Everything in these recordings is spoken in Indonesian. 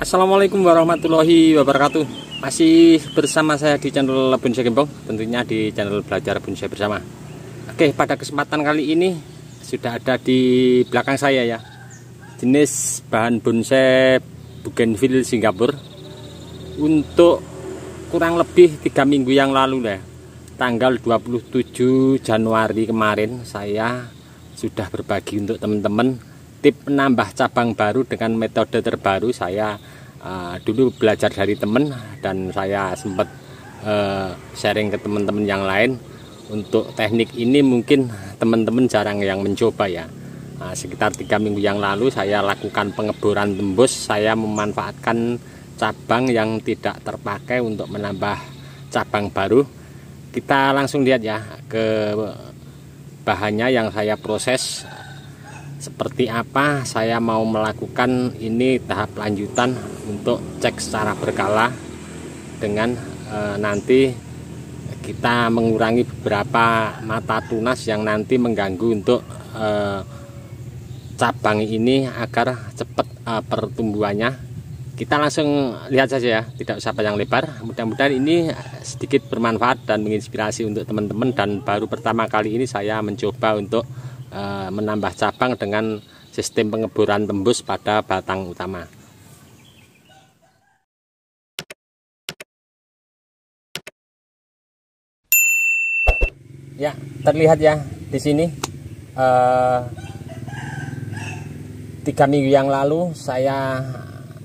Assalamualaikum warahmatullahi wabarakatuh. Masih bersama saya di channel Bonsai Gembong, tentunya di channel Belajar Bonsai Bersama. Oke, pada kesempatan kali ini sudah ada di belakang saya ya, jenis bahan bonsai Bougainville Singapura. Untuk kurang lebih 3 minggu yang lalu ya, tanggal 27 Januari kemarin, saya sudah berbagi untuk teman-teman tip menambah cabang baru dengan metode terbaru. Saya dulu belajar dari teman dan saya sempat sharing ke teman-teman yang lain. Untuk teknik ini mungkin teman-teman jarang yang mencoba ya. Sekitar 3 minggu yang lalu saya lakukan pengeboran tembus. Saya memanfaatkan cabang yang tidak terpakai untuk menambah cabang baru. Kita langsung lihat ya ke bahannya yang saya proses. Seperti apa saya mau melakukan ini tahap lanjutan untuk cek secara berkala dengan nanti kita mengurangi beberapa mata tunas yang nanti mengganggu untuk cabang ini agar cepat pertumbuhannya. Kita langsung lihat saja ya, tidak usah panjang lebar. Mudah-mudahan ini sedikit bermanfaat dan menginspirasi untuk teman-teman, dan baru pertama kali ini saya mencoba untuk menambah cabang dengan sistem pengeboran tembus pada batang utama. Ya, terlihat ya di sini 3 minggu yang lalu saya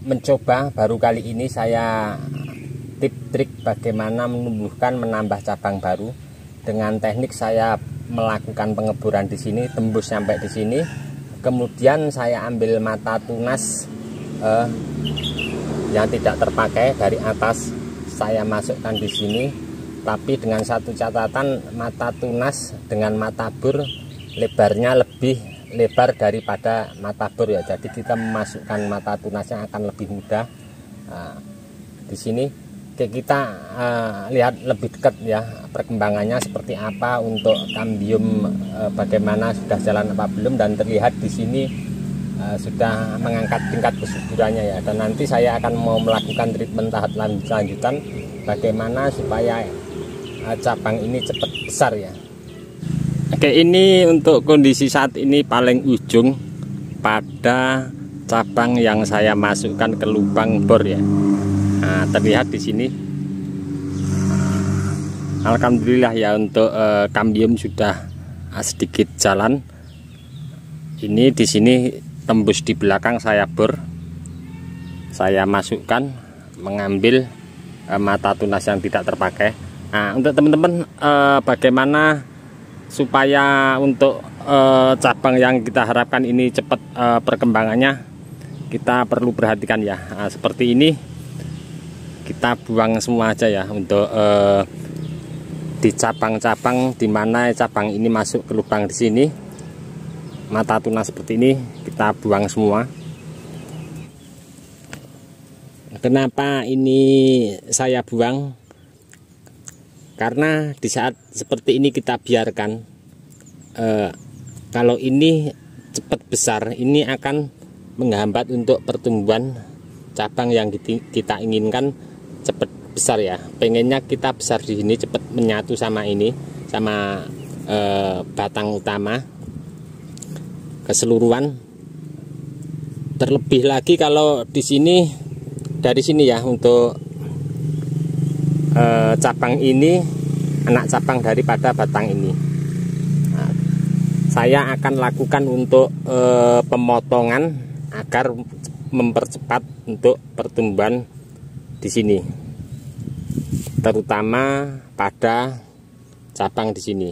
mencoba, baru kali ini saya trik bagaimana menambah cabang baru dengan teknik saya melakukan pengeboran di sini, tembus sampai di sini. Kemudian saya ambil mata tunas yang tidak terpakai dari atas, saya masukkan di sini. Tapi dengan satu catatan, mata tunas dengan mata bor lebarnya lebih lebar daripada mata bor ya. Jadi kita memasukkan mata tunasnya akan lebih mudah. Di sini kita lihat lebih dekat ya perkembangannya seperti apa, untuk kambium bagaimana, sudah jalan apa belum, dan terlihat di sini sudah mengangkat tingkat kesuburannya ya. Dan nanti saya akan mau melakukan treatment tahap lanjutan bagaimana supaya cabang ini cepat besar ya. Oke, ini untuk kondisi saat ini paling ujung pada cabang yang saya masukkan ke lubang bor ya. Nah, terlihat di sini. Alhamdulillah ya, untuk kambium sudah sedikit jalan. Ini di sini tembus di belakang saya bor. Saya masukkan, mengambil mata tunas yang tidak terpakai. Nah, untuk teman-teman bagaimana supaya untuk cabang yang kita harapkan ini cepat perkembangannya, kita perlu perhatikan ya. Nah, seperti ini kita buang semua aja ya, untuk di cabang-cabang di mana cabang ini masuk ke lubang di sini, mata tunas seperti ini kita buang semua. Kenapa ini saya buang? Karena di saat seperti ini kita biarkan, kalau ini cepat besar, ini akan menghambat untuk pertumbuhan cabang yang kita inginkan cepat besar ya. Pengennya kita besar di sini, cepat menyatu sama ini, sama batang utama keseluruhan. Terlebih lagi kalau di sini, dari sini ya, untuk cabang ini anak cabang daripada batang ini. Nah, saya akan lakukan untuk pemotongan agar mempercepat untuk pertumbuhan di sini, terutama pada cabang di sini.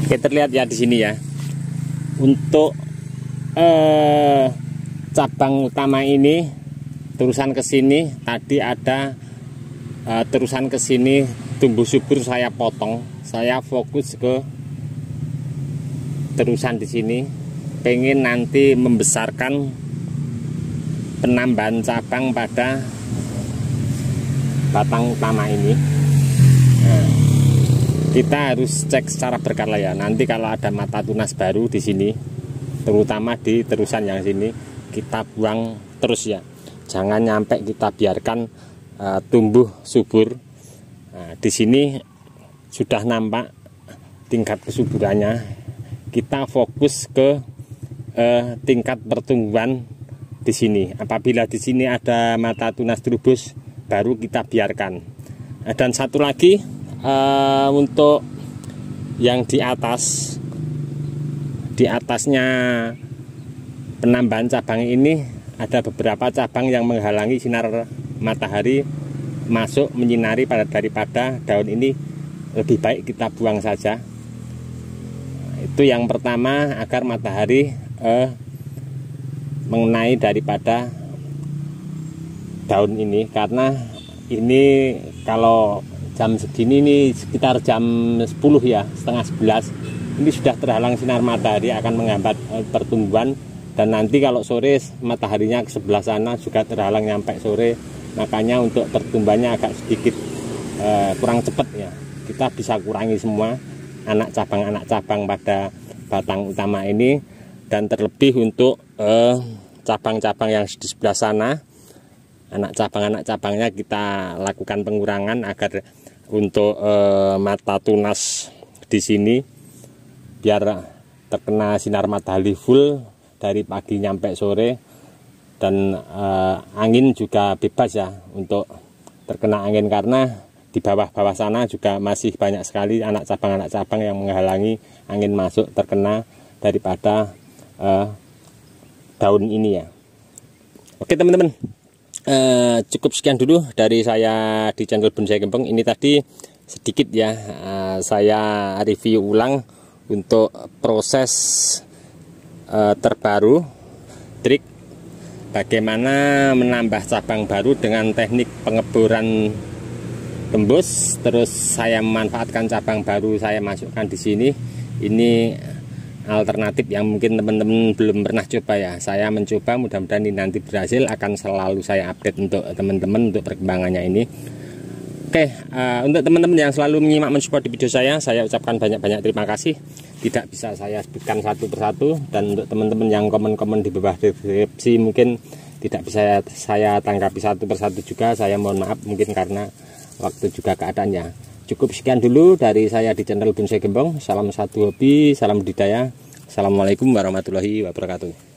Oke, terlihat ya di sini ya. Untuk cabang utama ini terusan ke sini, tadi ada terusan ke sini tumbuh subur, saya potong. Saya fokus ke terusan di sini. pengen nanti membesarkan penambahan cabang pada batang utama ini. Nah, kita harus cek secara berkala ya. Nanti kalau ada mata tunas baru di sini, terutama di terusan yang sini, kita buang terus ya. Jangan nyampe kita biarkan tumbuh subur. Nah, di sini sudah nampak tingkat kesuburannya. Kita fokus ke tingkat pertumbuhan di sini. Apabila di sini ada mata tunas trubus, baru kita biarkan. Dan satu lagi, untuk yang di atasnya penambahan cabang ini ada beberapa cabang yang menghalangi sinar matahari masuk menyinari daripada daun ini. Lebih baik kita buang saja. Itu yang pertama, agar matahari mengenai daripada daun ini. Karena ini kalau jam segini ini sekitar jam 10 ya, setengah 11, ini sudah terhalang sinar matahari, akan menghambat pertumbuhan. Dan nanti kalau sore mataharinya ke sebelah sana juga terhalang nyampe sore, makanya untuk pertumbuhannya agak sedikit kurang cepat ya. Kita bisa kurangi semua anak cabang pada batang utama ini. Dan terlebih untuk cabang-cabang yang di sebelah sana, anak cabangnya kita lakukan pengurangan agar untuk mata tunas di sini biar terkena sinar matahari full dari pagi nyampe sore. Dan angin juga bebas ya untuk terkena angin, karena di bawah-bawah sana juga masih banyak sekali anak cabang yang menghalangi angin masuk terkena daripada daun ini ya. Oke teman-teman, cukup sekian dulu dari saya di channel Bonsai Gembong. Ini tadi sedikit ya, saya review ulang untuk proses terbaru, trik bagaimana menambah cabang baru dengan teknik pengeboran tembus. Terus saya memanfaatkan cabang baru, saya masukkan di sini. Ini alternatif yang mungkin teman-teman belum pernah coba ya. Saya mencoba, mudah-mudahan ini nanti berhasil. Akan selalu saya update untuk teman-teman untuk perkembangannya ini. Oke, untuk teman-teman yang selalu menyimak mensupport di video saya ucapkan banyak-banyak terima kasih. Tidak bisa saya sebutkan satu persatu. Dan untuk teman-teman yang komen-komen di bawah deskripsi mungkin tidak bisa saya tanggapi satu persatu juga. Saya mohon maaf, mungkin karena waktu juga keadaannya. Cukup sekian dulu dari saya di channel Bonsai Gembong. Salam satu hobi, salam budidaya. Assalamualaikum warahmatullahi wabarakatuh.